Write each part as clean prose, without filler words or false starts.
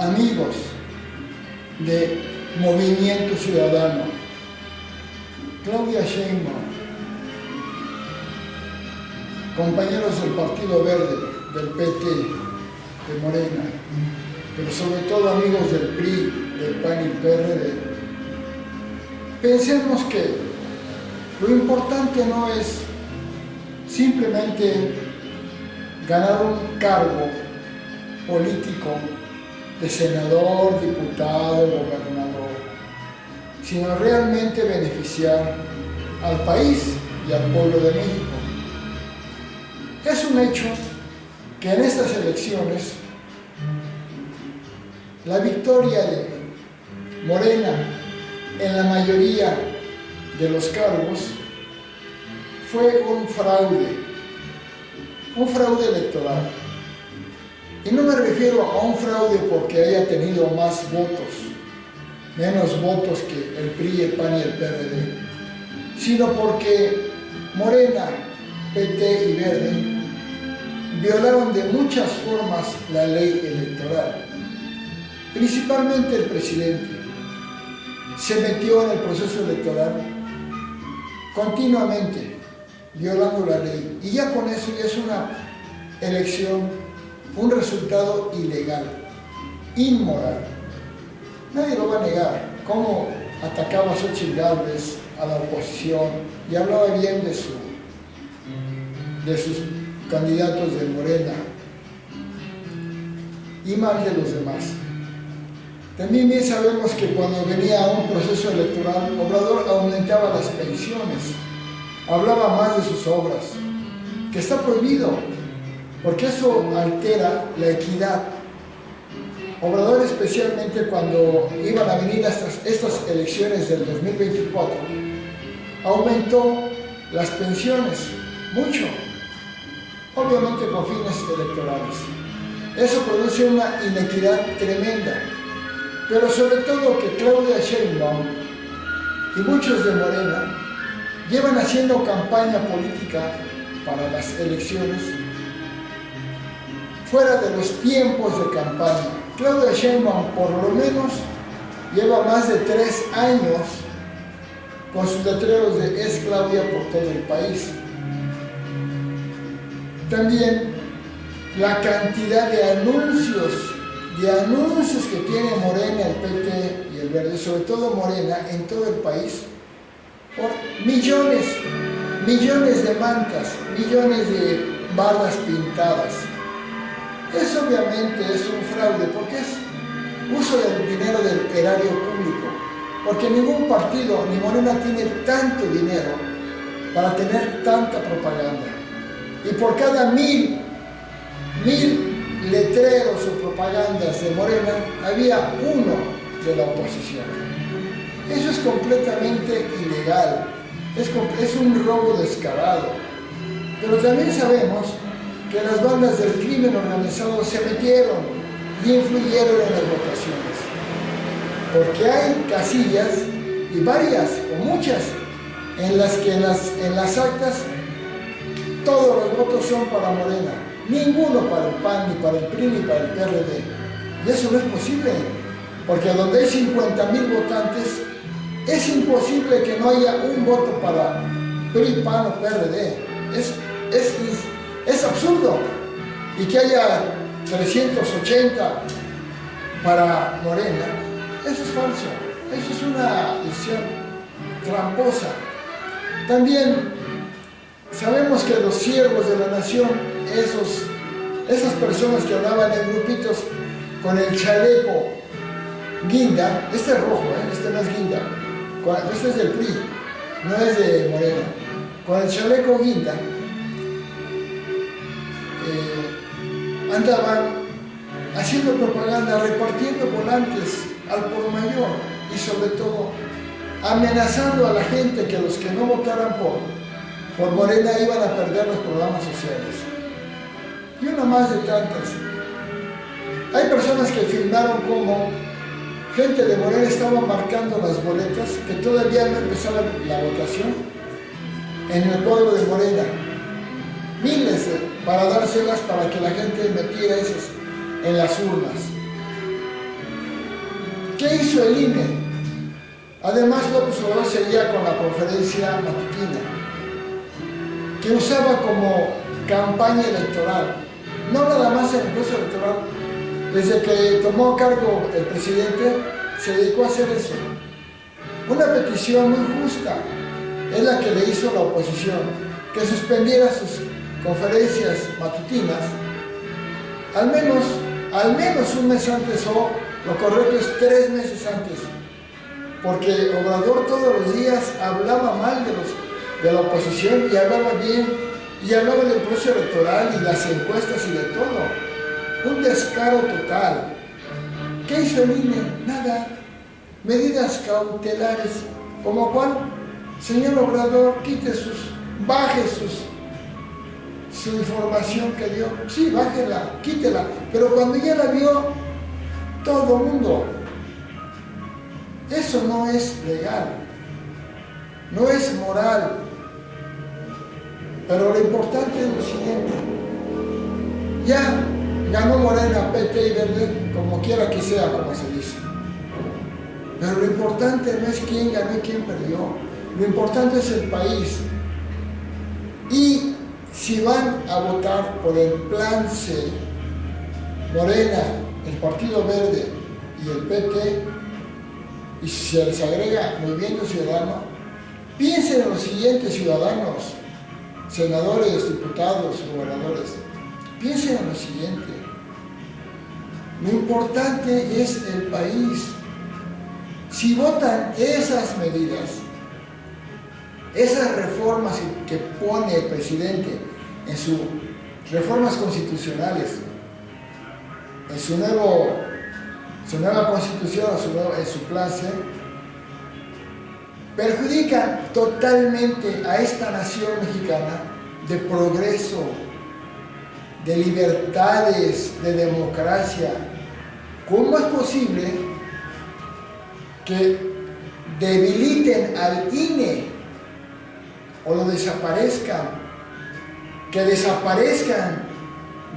amigos de Movimiento Ciudadano, Claudia Sheinbaum, compañeros del Partido Verde, del PT, de Morena, pero sobre todo amigos del PRI, del PAN y PRD, pensemos que lo importante no es simplemente ganar un cargo político de senador, diputado, gobernador, sino realmente beneficiar al país y al pueblo de México. Es un hecho que en estas elecciones la victoria de Morena en la mayoría de los cargos fue un fraude electoral. Y no me refiero a un fraude porque haya tenido menos votos que el PRI, el PAN y el PRD, sino porque Morena, PT y Verde violaron de muchas formas la ley electoral. Principalmente el presidente se metió en el proceso electoral continuamente, violando la ley. Y ya con eso ya es una elección, un resultado ilegal, inmoral. Nadie lo va a negar. Cómo atacaba a Xochitl Gálvez, a la oposición, y hablaba bien de sus candidatos de Morena y mal de los demás. También bien sabemos que cuando venía un proceso electoral, Obrador aumentaba las pensiones, hablaba más de sus obras, que está prohibido, porque eso altera la equidad. Obrador, especialmente cuando iban a venir estas elecciones del 2024, aumentó las pensiones mucho, obviamente con fines electorales. Eso produce una inequidad tremenda, pero sobre todo que Claudia Sheinbaum y muchos de Morena llevan haciendo campaña política para las elecciones fuera de los tiempos de campaña. Claudia Sheinbaum por lo menos lleva más de 3 años con sus letreros de "Es Claudia" por todo el país. También la cantidad de anuncios que tiene Morena, el PT y el Verde, sobre todo Morena, en todo el país, por millones de mantas, millones de bardas pintadas. Eso obviamente es un fraude, porque es uso del dinero del erario público, porque ningún partido, ni Morena, tiene tanto dinero para tener tanta propaganda. Y por cada mil letreros o propagandas de Morena, había uno de la oposición. Eso es completamente ilegal, es un robo descarado. Pero también sabemos que las bandas del crimen organizado se metieron y influyeron en las votaciones, porque hay casillas, y varias o muchas, en las que en las actas todos los votos son para Morena, ninguno para el PAN, ni para el PRI, ni para el PRD. Y eso no es posible, porque donde hay 50,000 votantes, es imposible que no haya un voto para PRI, PAN o PRD. Es absurdo. Y que haya 380 para Morena, eso es falso. Eso es una decisión tramposa. También sabemos que los siervos de la nación, esas personas que andaban en grupitos con el chaleco guinda, este es rojo, este no es guinda, este es del PRI, no es de Morena, con el chaleco guinda, andaban haciendo propaganda, repartiendo volantes al por mayor y sobre todo amenazando a la gente que los que no votaran por Morena iban a perder los programas sociales. Y una más de tantas. Hay personas que filmaron como gente de Morena estaba marcando las boletas, que todavía no empezaba la votación, en el pueblo de Morena. Miles para dárselas para que la gente metiera esas en las urnas. ¿Qué hizo el INE? Además, López Obrador seguía con la conferencia matutina, que usaba como campaña electoral, no nada más en el proceso electoral. Desde que tomó cargo el presidente, se dedicó a hacer eso. Una petición muy justa es la que le hizo la oposición, que suspendiera sus conferencias matutinas al menos un mes antes, o lo correcto es 3 meses antes, porque Obrador todos los días hablaba mal de la oposición y hablaba bien, y hablaba del proceso electoral y las encuestas y de todo. Un descaro total. ¿Qué hizo el INE? Nada. Medidas cautelares. ¿Como cuál? Señor Obrador, baje su información que dio. Sí, bájela, quítela. Pero cuando ya la vio todo el mundo, eso no es legal, no es moral. Pero lo importante es lo siguiente: ya ganó Morena, PT y Verde, como quiera que sea, como se dice. Pero lo importante no es quién ganó y quién perdió. Lo importante es el país. Y si van a votar por el plan C, Morena, el Partido Verde y el PT, y si se les agrega Movimiento Ciudadano, piensen en los siguientes ciudadanos, senadores, diputados, gobernadores. Piensen en lo siguiente: lo importante es el país. Si votan esas medidas, esas reformas que pone el presidente en sus reformas constitucionales, en su nueva constitución, en su plan C, perjudican totalmente a esta nación mexicana de progreso, de libertades, de democracia. ¿Cómo es posible que debiliten al INE o lo desaparezcan, que desaparezcan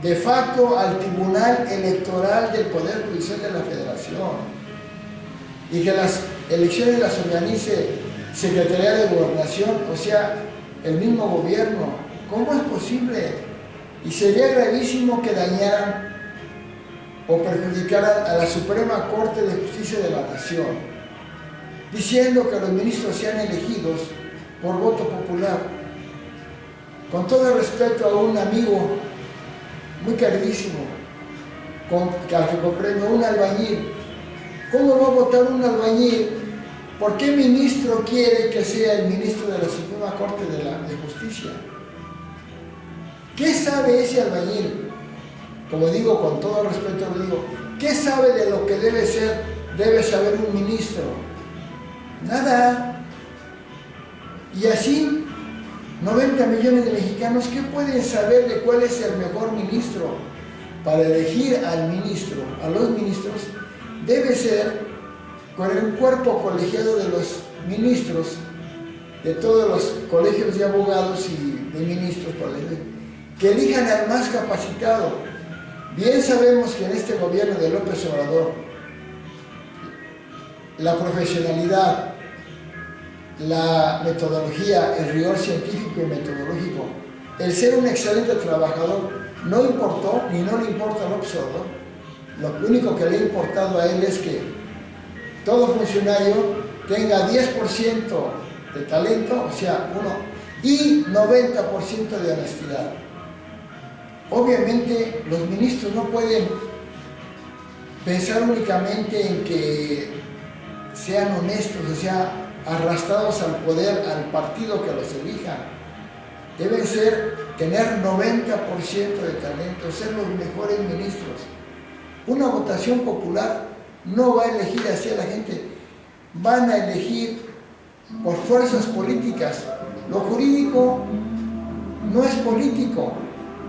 de facto al Tribunal Electoral del Poder Judicial de la Federación, y que las elecciones las organice Secretaría de Gobernación, o sea, el mismo gobierno? ¿Cómo es posible? Y sería gravísimo que dañaran o perjudicaran a la Suprema Corte de Justicia de la Nación, diciendo que los ministros sean elegidos por voto popular. Con todo el respeto a un amigo muy queridísimo, al que comprendo, un albañil. ¿Cómo va a votar un albañil? ¿Por qué ministro quiere que sea el ministro de la Suprema Corte de Justicia? ¿Qué sabe ese albañil? Como digo, con todo respeto lo digo, ¿qué sabe de lo que debe saber un ministro? Nada. Y así, 90 millones de mexicanos, ¿qué pueden saber de cuál es el mejor ministro? Para elegir al ministro, a los ministros, debe ser con el cuerpo colegiado de los ministros, de todos los colegios de abogados y de ministros, que elijan al más capacitado. Bien sabemos que en este gobierno de López Obrador, la profesionalidad, la metodología, el rigor científico y metodológico, el ser un excelente trabajador, no importó ni no le importa a López Obrador. Lo único que le ha importado a él es que todo funcionario tenga 10% de talento, o sea, y 90% de honestidad. Obviamente los ministros no pueden pensar únicamente en que sean honestos, o sea, arrastrados al poder, al partido que los elija. Deben tener 90% de talento, ser los mejores ministros. Una votación popular no va a elegir así a la gente, van a elegir por fuerzas políticas. Lo jurídico no es político,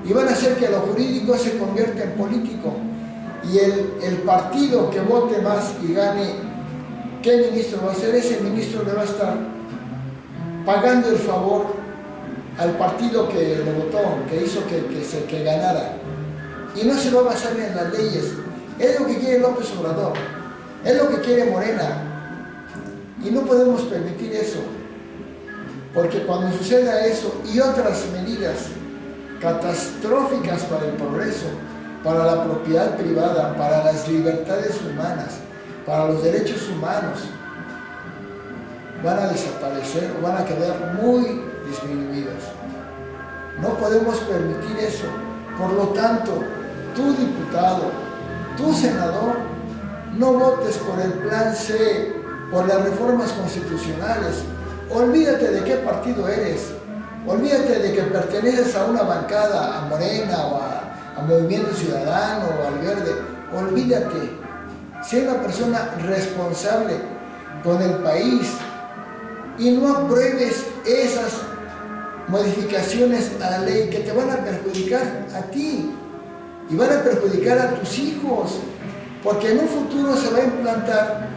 y van a hacer que lo jurídico se convierta en político, y el partido que vote más y gane, ¿qué ministro va a ser? Ese ministro le va a estar pagando el favor al partido que lo votó, que hizo que ganara, y no se va a basar en las leyes. Es lo que quiere López Obrador. Es lo que quiere Morena. Y no podemos permitir eso. Porque cuando suceda eso y otras medidas catastróficas para el progreso, para la propiedad privada, para las libertades humanas, para los derechos humanos, van a desaparecer o van a quedar muy disminuidas. No podemos permitir eso. Por lo tanto, tú diputado, tú senador, no votes por el plan C, por las reformas constitucionales. Olvídate de qué partido eres. Olvídate de que perteneces a una bancada, a Morena o a Movimiento Ciudadano o al Verde. Olvídate. Sé una persona responsable con el país y no apruebes esas modificaciones a la ley que te van a perjudicar a ti y van a perjudicar a tus hijos, porque en un futuro se va a implantar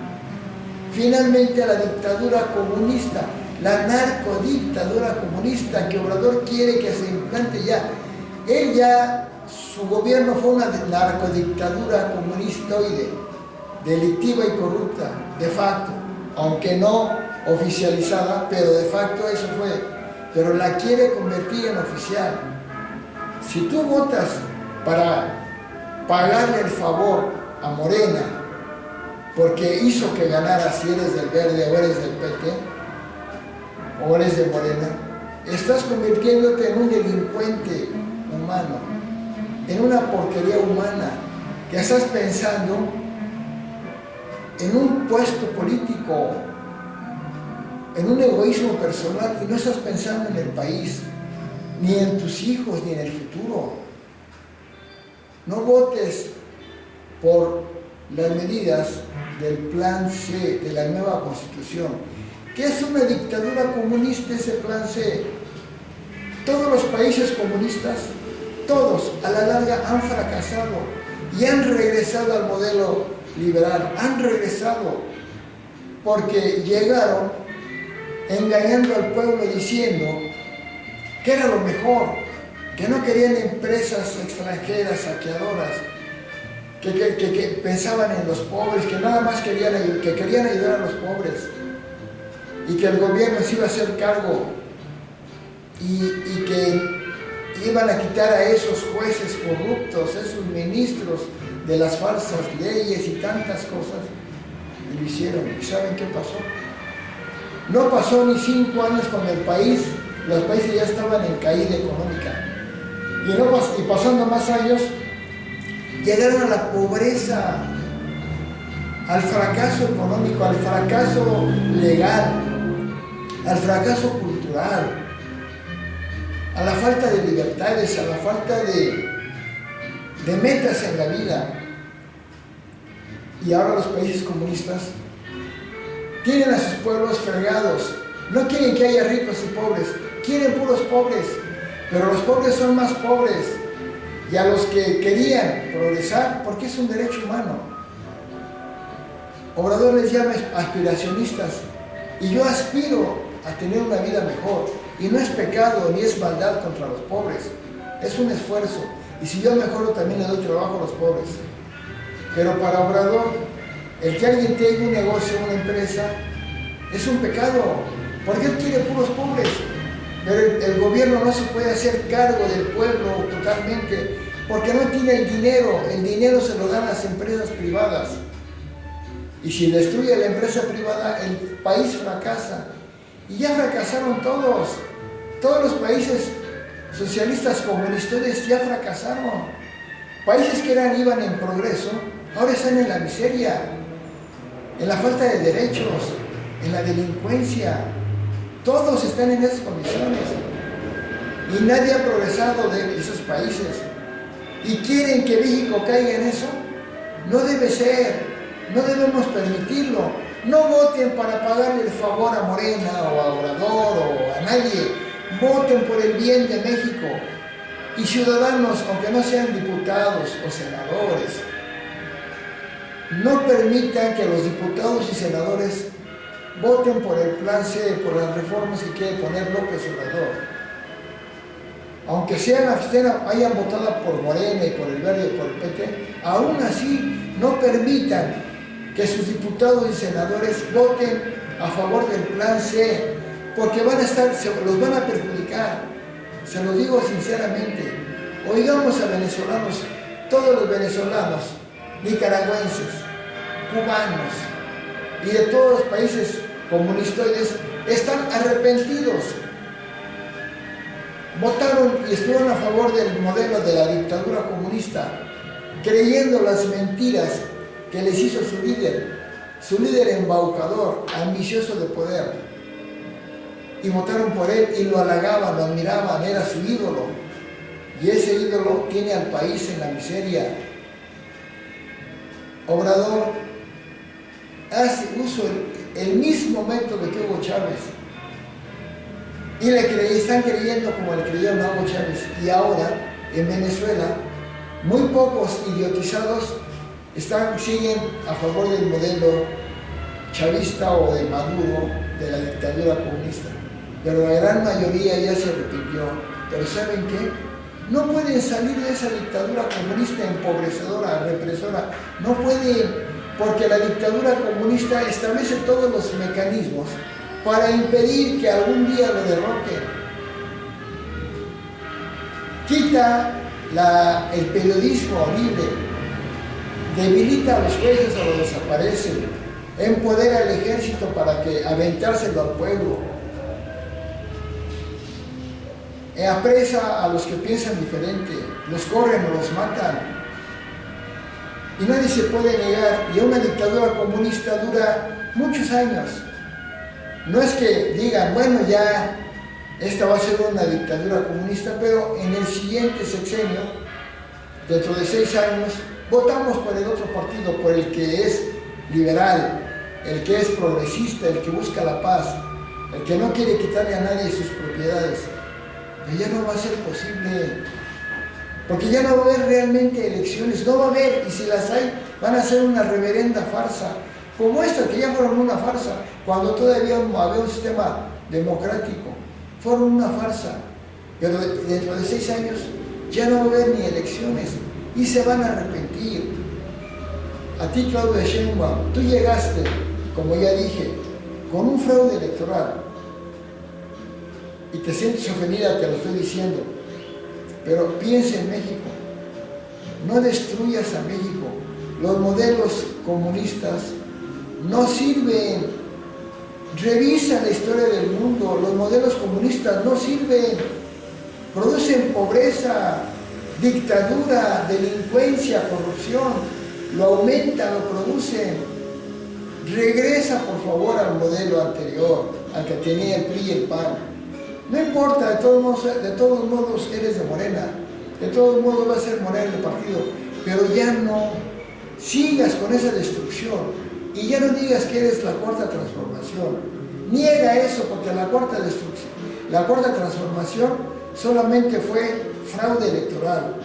finalmente la dictadura comunista, la narcodictadura comunista que Obrador quiere que se implante ya. Él ya, su gobierno fue una narcodictadura comunistoide, delictiva y corrupta, de facto, aunque no oficializada, pero de facto eso fue. Pero la quiere convertir en oficial. Si tú votas para pagarle el favor a Morena, porque hizo que ganara, si eres del Verde o eres del PT, o eres de Morena, estás convirtiéndote en un delincuente humano, en una porquería humana, que estás pensando en un puesto político, en un egoísmo personal, y no estás pensando en el país, ni en tus hijos, ni en el futuro. No votes por las medidas del plan C, de la nueva Constitución, que es una dictadura comunista ese plan C. Todos los países comunistas, todos a la larga han fracasado y han regresado al modelo liberal, han regresado porque llegaron engañando al pueblo diciendo que era lo mejor, que no querían empresas extranjeras saqueadoras, que pensaban en los pobres, que nada más querían ayudar a los pobres y que el gobierno se iba a hacer cargo y que iban a quitar a esos jueces corruptos, esos ministros de las falsas leyes y tantas cosas, y lo hicieron. ¿Y saben qué pasó? No pasó ni 5 años con el país, los países ya estaban en caída económica. Y pasando más años, llegaron a la pobreza, al fracaso económico, al fracaso legal, al fracaso cultural, a la falta de libertades, a la falta de metas en la vida. Y ahora los países comunistas tienen a sus pueblos fregados. No quieren que haya ricos y pobres, quieren puros pobres, pero los pobres son más pobres. Y a los que querían progresar, porque es un derecho humano. Obrador les llama aspiracionistas, y yo aspiro a tener una vida mejor, y no es pecado ni es maldad contra los pobres, es un esfuerzo, y si yo mejoro también le doy trabajo a los pobres. Pero para Obrador, el que alguien tenga un negocio, una empresa, es un pecado, porque él quiere puros pobres. Pero el gobierno no se puede hacer cargo del pueblo totalmente, porque no tiene el dinero se lo dan las empresas privadas. Y si destruye la empresa privada, el país fracasa. Y ya fracasaron todos los países socialistas comunistas ya fracasaron. Países que iban en progreso, ahora están en la miseria, en la falta de derechos, en la delincuencia. Todos están en esas condiciones y nadie ha progresado de esos países. ¿Y quieren que México caiga en eso? No debe ser, no debemos permitirlo. No voten para pagarle el favor a Morena o a Obrador o a nadie. Voten por el bien de México. Y ciudadanos, aunque no sean diputados o senadores, no permitan que los diputados y senadores voten por el plan C, por las reformas que quiere poner López Obrador. Aunque hayan votado por Morena y por el Verde y por el PT, aún así no permitan que sus diputados y senadores voten a favor del plan C, porque los van a perjudicar. Se lo digo sinceramente. Oigamos a venezolanos, todos los venezolanos, nicaragüenses, cubanos y de todos los países comunistoides están arrepentidos. Votaron y estuvieron a favor del modelo de la dictadura comunista, creyendo las mentiras que les hizo su líder embaucador, ambicioso de poder. Y votaron por él y lo halagaban, lo admiraban, era su ídolo. Y ese ídolo tiene al país en la miseria. Obrador hace uso el mismo método que Hugo Chávez. Y están creyendo como le creyeron a Hugo Chávez. Y ahora, en Venezuela, muy pocos idiotizados siguen a favor del modelo chavista o de Maduro, de la dictadura comunista. Pero la gran mayoría ya se arrepintió. Pero ¿saben qué? No pueden salir de esa dictadura comunista empobrecedora, represora. No pueden, porque la dictadura comunista establece todos los mecanismos para impedir que algún día lo derroquen. Quita el periodismo libre, debilita a los jueces o los desaparece, empodera al ejército para que aventárselo al pueblo, apresa a los que piensan diferente, los corren o los matan. Y nadie se puede negar, y una dictadura comunista dura muchos años. No es que digan, bueno, ya esta va a ser una dictadura comunista, pero en el siguiente sexenio, dentro de 6 años, votamos por el otro partido, por el que es liberal, el que es progresista, el que busca la paz, el que no quiere quitarle a nadie sus propiedades. Pero ya no va a ser posible, porque ya no va a haber realmente elecciones, no va a haber, y si las hay, van a ser una reverenda farsa, como esta, que ya fueron una farsa, cuando todavía había un sistema democrático, fueron una farsa, pero dentro de 6 años ya no va a haber ni elecciones, y se van a arrepentir. A ti, Claudia Sheinbaum, tú llegaste, como ya dije, con un fraude electoral, y te sientes ofendida, te lo estoy diciendo, pero piensa en México, no destruyas a México. Los modelos comunistas no sirven. Revisa la historia del mundo, los modelos comunistas no sirven, producen pobreza, dictadura, delincuencia, corrupción, lo aumentan, lo producen. Regresa por favor al modelo anterior, al que tenía el PRI y el PAN. No importa, de todos modos eres de Morena, de todos modos va a ser Morena el partido, pero ya no sigas con esa destrucción y ya no digas que eres la cuarta transformación. Niega eso, porque la cuarta transformación solamente fue fraude electoral,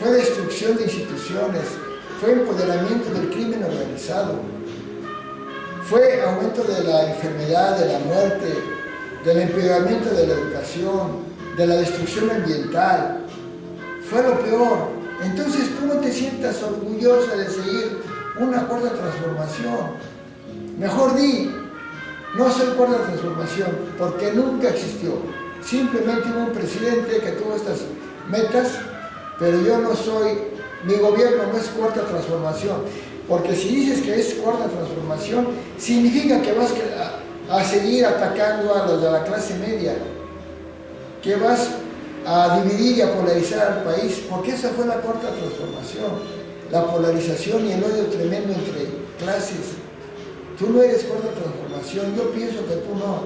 fue destrucción de instituciones, fue empoderamiento del crimen organizado, fue aumento de la enfermedad, de la muerte, del empeoramiento de la educación, de la destrucción ambiental. Fue lo peor. Entonces tú no te sientas orgullosa de seguir una cuarta transformación. Mejor di, no soy cuarta transformación, porque nunca existió. Simplemente hubo un presidente que tuvo estas metas, pero yo no soy, mi gobierno no es cuarta transformación. Porque si dices que es cuarta transformación, significa que vas a seguir atacando a los de la clase media, que vas a dividir y a polarizar al país, porque esa fue la cuarta transformación, la polarización y el odio tremendo entre clases. Tú no eres cuarta transformación, yo pienso que tú no.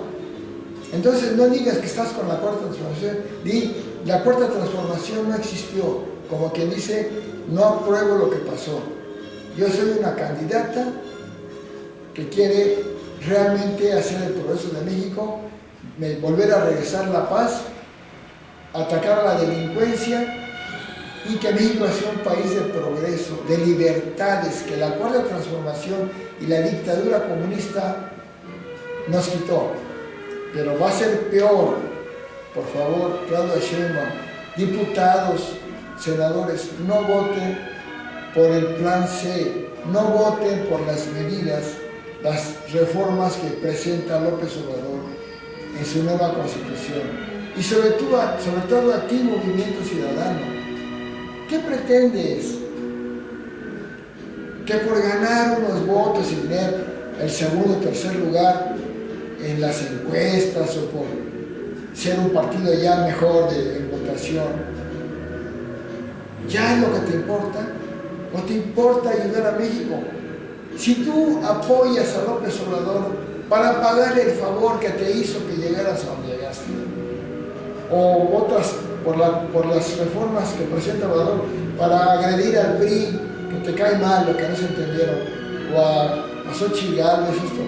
Entonces no digas que estás con la cuarta transformación, di, la cuarta transformación no existió, como quien dice, no apruebo lo que pasó. Yo soy una candidata que quiere realmente hacer el progreso de México, volver a regresar la paz, atacar a la delincuencia y que México sea un país de progreso, de libertades, que la cuarta transformación y la dictadura comunista nos quitó. Pero va a ser peor. Por favor, Claudia Sheinbaum, diputados, senadores, no voten por el plan C, no voten por las medidas, las reformas que presenta López Obrador en su nueva Constitución. Y sobre todo a ti, Movimiento Ciudadano, ¿qué pretendes? Que por ganar unos votos y tener el segundo o tercer lugar en las encuestas o por ser un partido ya mejor en votación, ¿ya es lo que te importa? ¿O te importa ayudar a México? Si tú apoyas a López Obrador para pagarle el favor que te hizo que llegaras a donde llegaste, o votas por las reformas que presenta Obrador para agredir al PRI, que te cae mal, lo que no se entendieron, o a Xochitl Gálvez, esto,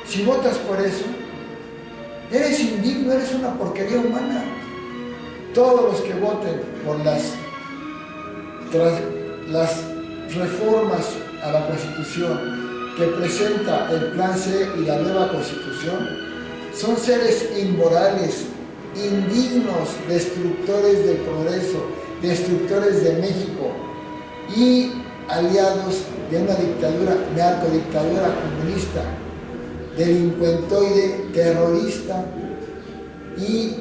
si votas por eso, eres indigno, eres una porquería humana. Todos los que voten por las reformas a la Constitución que presenta el Plan C y la nueva Constitución son seres inmorales, indignos, destructores del progreso, destructores de México y aliados de una dictadura, narcodictadura comunista, delincuentoide, terrorista y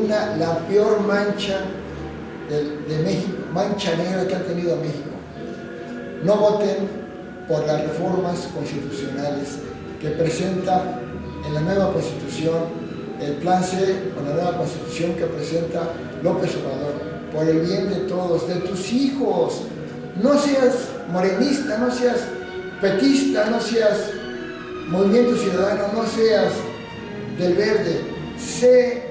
la peor mancha de México, mancha negra que ha tenido México. No voten por las reformas constitucionales que presenta en la nueva Constitución el Plan C, con la nueva Constitución que presenta López Obrador, por el bien de todos, de tus hijos. No seas morenista, no seas petista, no seas Movimiento Ciudadano, no seas del Verde. Sé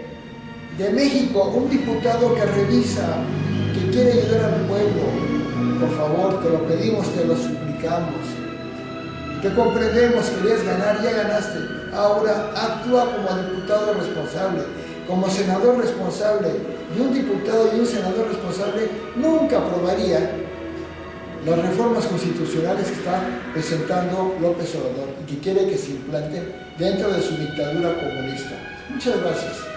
de México, un diputado que revisa, que quiere ayudar al pueblo. Por favor, te lo pedimos, te lo suplicamos. Te comprendemos, querías ganar, ya ganaste. Ahora actúa como diputado responsable, como senador responsable. Y un diputado y un senador responsable nunca aprobaría las reformas constitucionales que está presentando López Obrador y que quiere que se implanten dentro de su dictadura comunista. Muchas gracias.